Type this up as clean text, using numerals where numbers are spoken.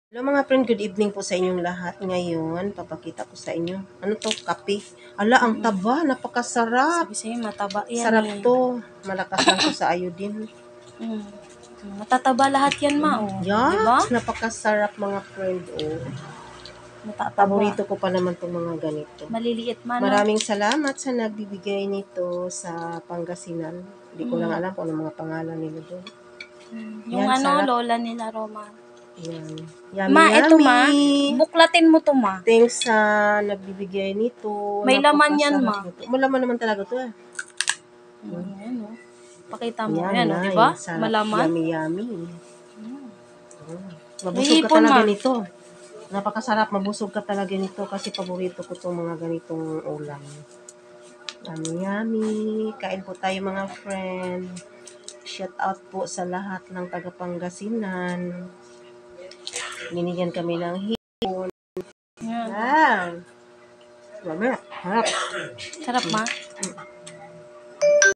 Hello mga friend, good evening po sa inyong lahat. Ngayon, papakita ko sa inyo. Ano to? Kape. Ala, ang taba. Napakasarap. Sabi sa'yo, mataba yan. Sarap to. Malakas lang to sa iodine. Matataba lahat yan, ma. Oh. Yes, Diba? napakasarap mga friend. Oh. Matataba. Paborito ko pa naman itong mga ganito. Maliliit man. Maraming salamat sa nagbibigay nito sa Pangasinan. Hindi ko lang alam kung ano mga pangalan nila doon. Yung Yan, sarap. lola nila, Roma. Yan. Yummy, Ma, ito ma. yummy. Buklatin mo to, ma. Thanks sa nagbibigay nito. May laman yan, ma. May laman naman talaga to eh. Ayan, oh. Pakita mo. Yan, Ayan, oh, diba? sarap. Malaman. Yummy, yummy. Mabusog ka talaga nito. Napakasarap. Mabusog ka talaga nito kasi paborito ko itong mga ganitong ulam. Yummy, yummy. Kain po tayo mga friend. Shout out po sa lahat ng taga Pangasinan. Binigyan kami ng hipon. Yan. Wow. Sarap. Sarap, ma.